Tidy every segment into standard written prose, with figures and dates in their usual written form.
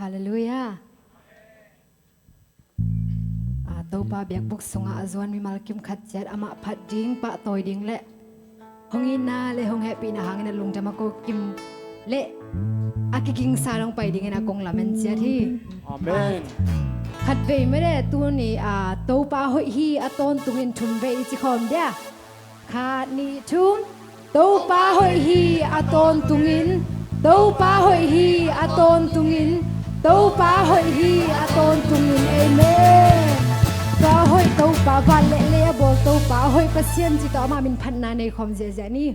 Hallelujah. Tàu pa biak buk sunga azuan mi malkim khat chat ama phat ding pa toy ding le hongin na le hong happy na hangin na lung jama ko kim le akiking sarong pai ding na kong lamen chia thi. Amen. Khat ve me de tu ni tàu pa hoi hi aton tungin thum ve chi khom dia. Khat ni thum tàu pa hoi hi aton tungin tàu pa hoi hi aton tungin tàu pa hoi hi aton tungin amen. Pa hoi tàu pa van le le bol tàu pa hoi pasien chi to ma min phan na nei khom je je ni.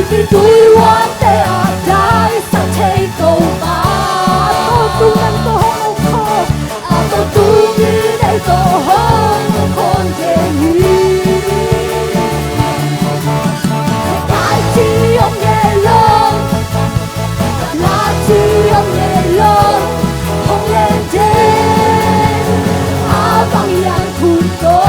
vì tôi hoa tê à trái sa chê cầu ba tô tung năng tô hông khô à tô tung như đây tô hông con chê nhỉ cái chi ông nhẹ lông là chi ông nhẹ lông không lên trên à bằng yang thun tô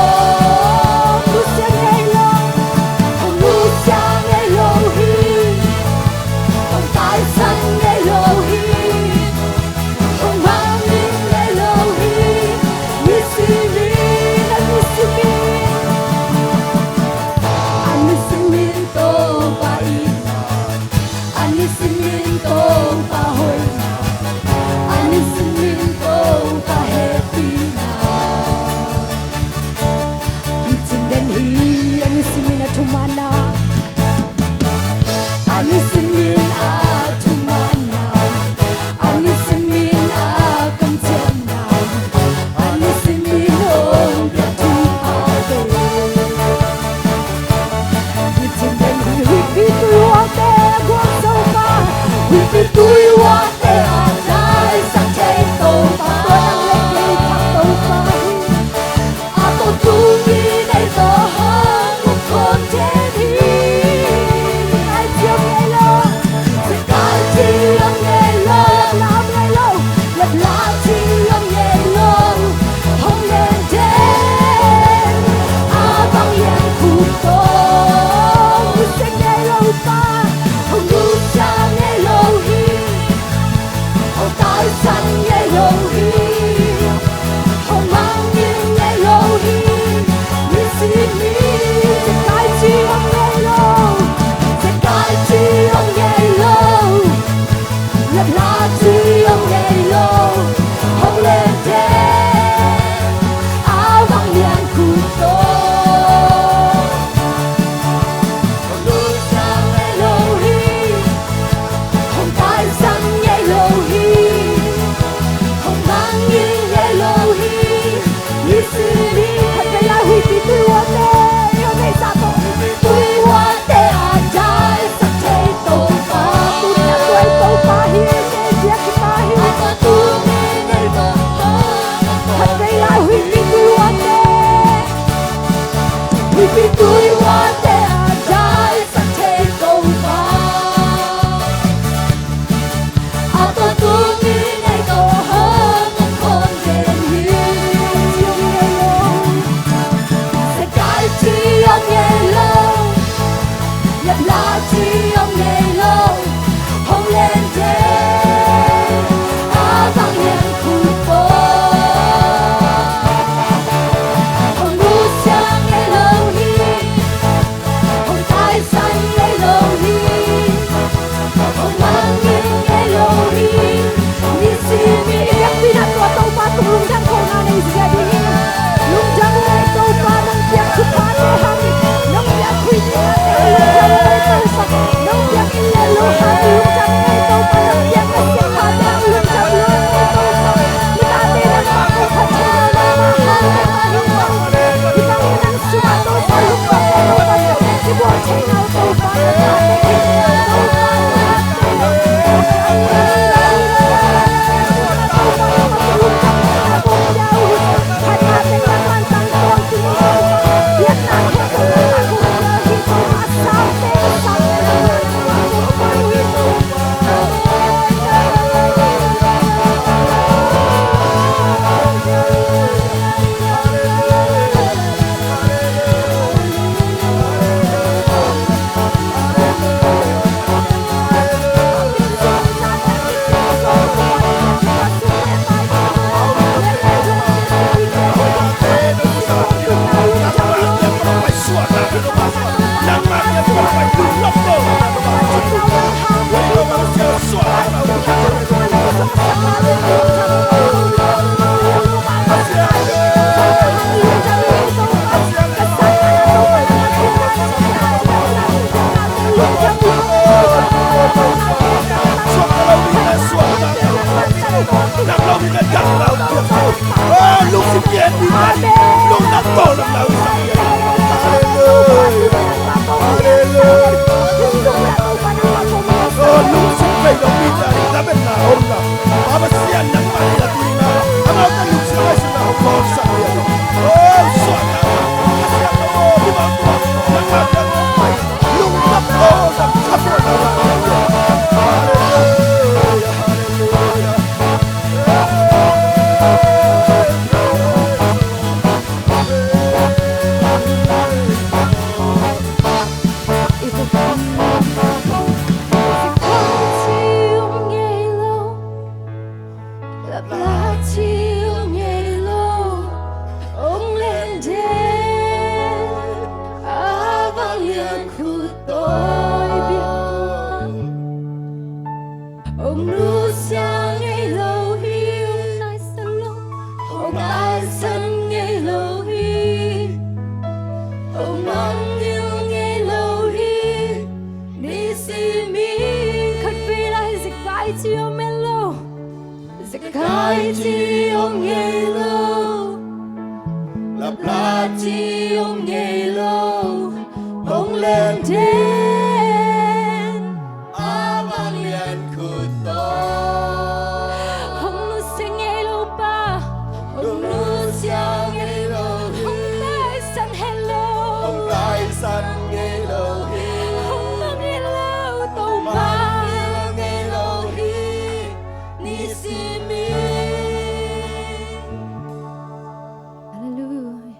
ông mang yêu nghe lâu hi ni si mi khát vì lại dịch cái chiều mê lâu dịch cái chi ông nghe lâu lặp la chi ông nghe lâu ông lên trên vang liền khử to ông nu sẽ nghe lâu ba ông nu sẽ nghe lâu ông tay sẵn hello ông tay sẵn nghe lâu ông mang nghe lâu tàu ba mang nghe lâu ni si mi. Hallelujah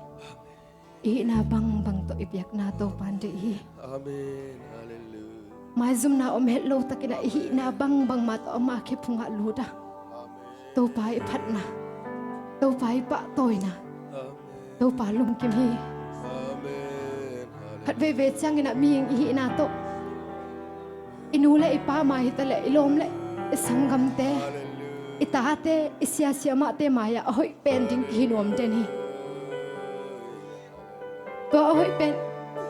i na bang to ibyak na to pande hi Amen. Hallelujah. mai zum na om hello takina hi na bang ma to ma khe phunga luda to pai phat na to pai pa toy na to pa lum kim hi Amen. phat ve chang ina mi hi na to inu le ipa ma hi tale ilom le sangam te ita te isia sia ma te maya hoi pending hi nom den hi to hoi pen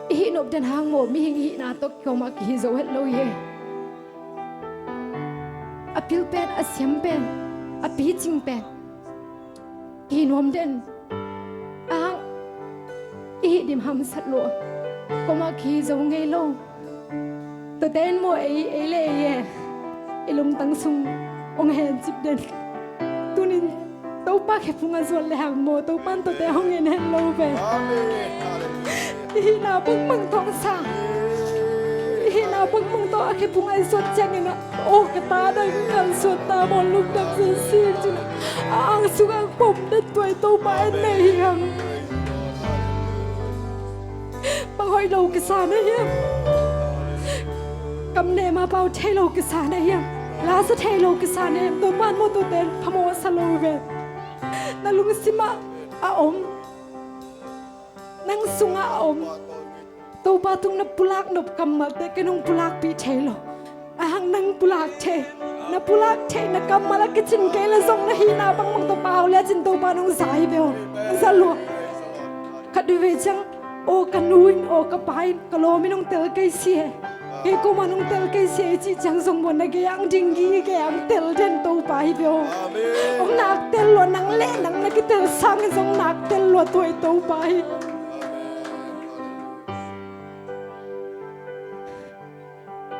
hi nop den hang mo mi hi na to ko ma ki zo het lo ye apil pen asiam pen api ching pen hi nom den ang i dim ham sat lo ko ma ki zo ngei lo to den mo e le ye ilung tang sung ong hen chip den tunin to pa khe phunga zol le hang mo to pan to te hong en hen lo ve hi na bang thong sa hi na bang to khe phunga zot chang ina o ka ta dai kan sot ta mon luk dam si si chuna ang sugang pom de toy to pa nei hang bang hoi lo ke sa na hiam cầm nè mà bao thay lô cái sản này hiểm lá sẽ thay lô cái sản này tôi ban một tôi tên phàm một salo về na lung sima ôm nang sunga ôm tôi ba tung na pulak nộp cầm mà te cái nông pulak bị thay lô hang nang pulak thay na pulak thay na cầm mà là cái chân cái là giống na hi na băng băng tôi bao lẽ chân tôi ba nông dài về ra luôn khát đi về chăng ô cái nuôi ô cái bài cái lô mi nông tơ cái xìa cái cô mà nông tel cái xe chỉ chẳng dùng một cái ăn đinh ghi cái ăn tel trên tàu bay biểu ông nạc tel luôn nắng lẽ nắng là cái tel sang cái giống nạc tel luôn tuổi tàu bay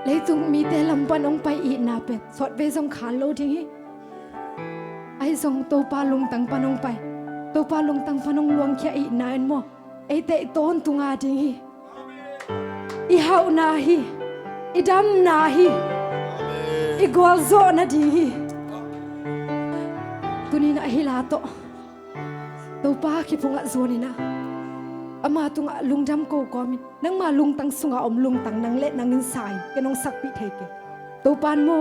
lấy dùng mi tel làm ban ông bay ít nạp bệt sọt về giống khá lâu đi ai giống tàu ba lung tăng ban ông bay tàu ba lung tăng ban ông luang kia ít nãy mo ai tệ tôn tung à đi i hậu nahi idam nahi igwal zo na di tunina hilato to pa ki punga zonina ama tunga lungdam ko komi nang ma lung tang sunga om lung tang nang le nang insai ke nong sak pi theke to pan mo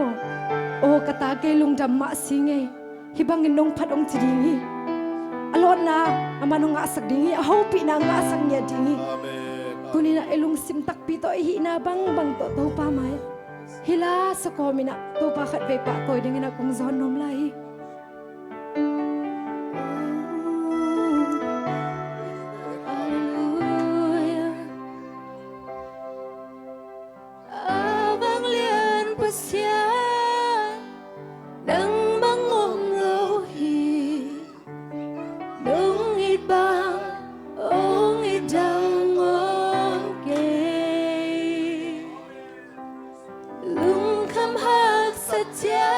o kata ke lungdam ma singe hibang nong phat ong chidingi alon na ama nong asak dingi ho pi na nga sang nya dingi tunina elung sim tak pi to hi na bang to pa mai hila sa ko mina to pa khat ve pa toy ding na kong zon nom lai Vang liền pasya nang bangom lo hi nung it bang ong it dang lung kham hak sa cha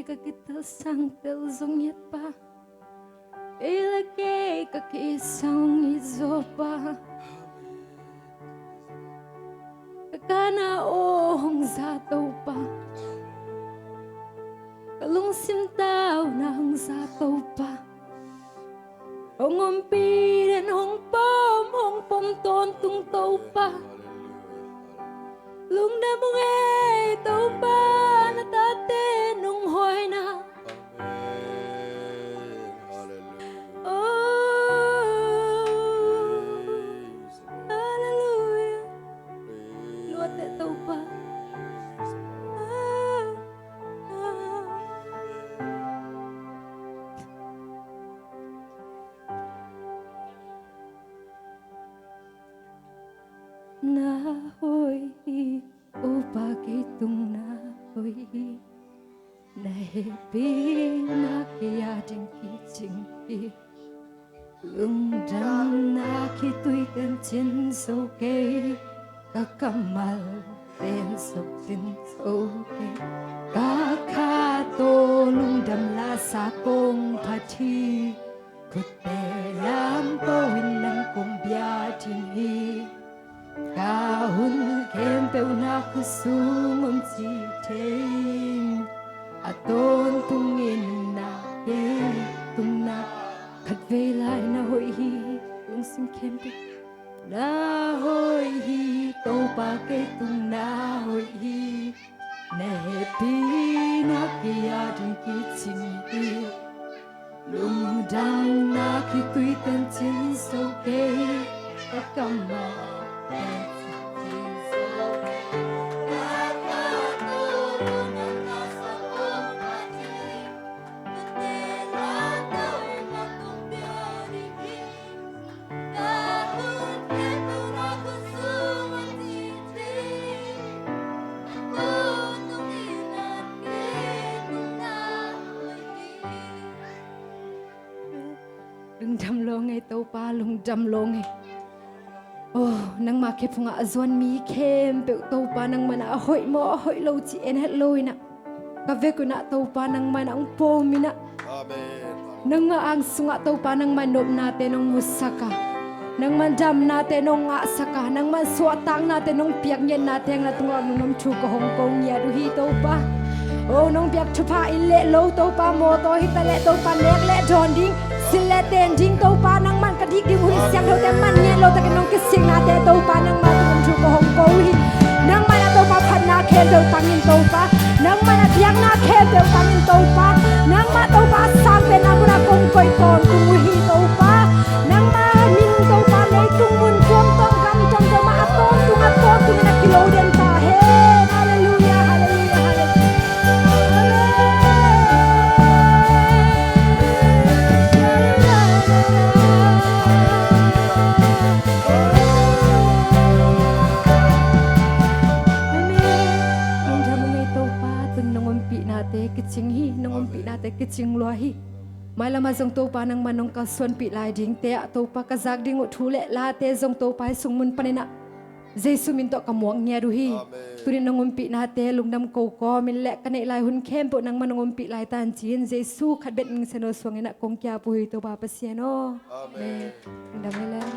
ka kita sang tel zong yet pa ilagay ka kisang izopa kakana ohong zataw pa kalung simtaw na hong zataw pa hong umpirin hong pom ton tung taw pa lung na mong taw pa na tate nung hoy na na hoy o pakitung na hoy na happy na kaya ding kiching lung dang na kituy kan chin so kay kakamal ten so tin so kay kakato lung dam la sa kong pati kutte lam po win nang kong biatin kahun kempeu na kusungom si ting aton tungin na tung na katvelay na hoy hi lung sim kempe na hoy hi to pa ke tung na hoy hi na happy na kaya din kitsin lung dang na kituy tan chin so ke akama lung dam long ay tau pa lung dam long ay oh nang makip nga azwan mi kem pe tau pa nang mana ahoy mo ahoy lo chi en het loy na ka ve ko na tau pa nang mana ang po mi na amen nang nga ang sunga tau pa nang manop natin ng musaka nang mandam natin ng asaka nang mansuatang natin ng piyak nyen natin na tungag ng chu ko Hong Kong ya duhi tau pa oh nong piyak chupa ile lo tau pa mo to hitale tau pa nek le don ding sila tending tau pa nang man kadik di huri siang lo te man nyen lo ta kanong kising na te tau pa nang ma tung chu ko Hong Kong hi nang man tau pa phan na khem do tangin tau pa nang man piang na khem do tangin tau pa nang ma tau pa sang pe na bura kong koi ton tung hi tau pa nang ma ning tau pa le tung mun tuam tong gam tong do ma aton tung na kilo den ta he hallelujah hallelujah kicing hi nongompi nate kicing luahi mai lama zong to pa nang manong ka suan pi lai ding te to pa ka zak ding thule la te zong to pa sung mun panina jesu min to ka muang nya ruhi turin nongompi nate lungnam ko ko min le ka nei lai hun khem po nang manongompi lai tan chin jesu khat bet ning seno suang ina kong kya pu hi to pa pasiano amen ndamela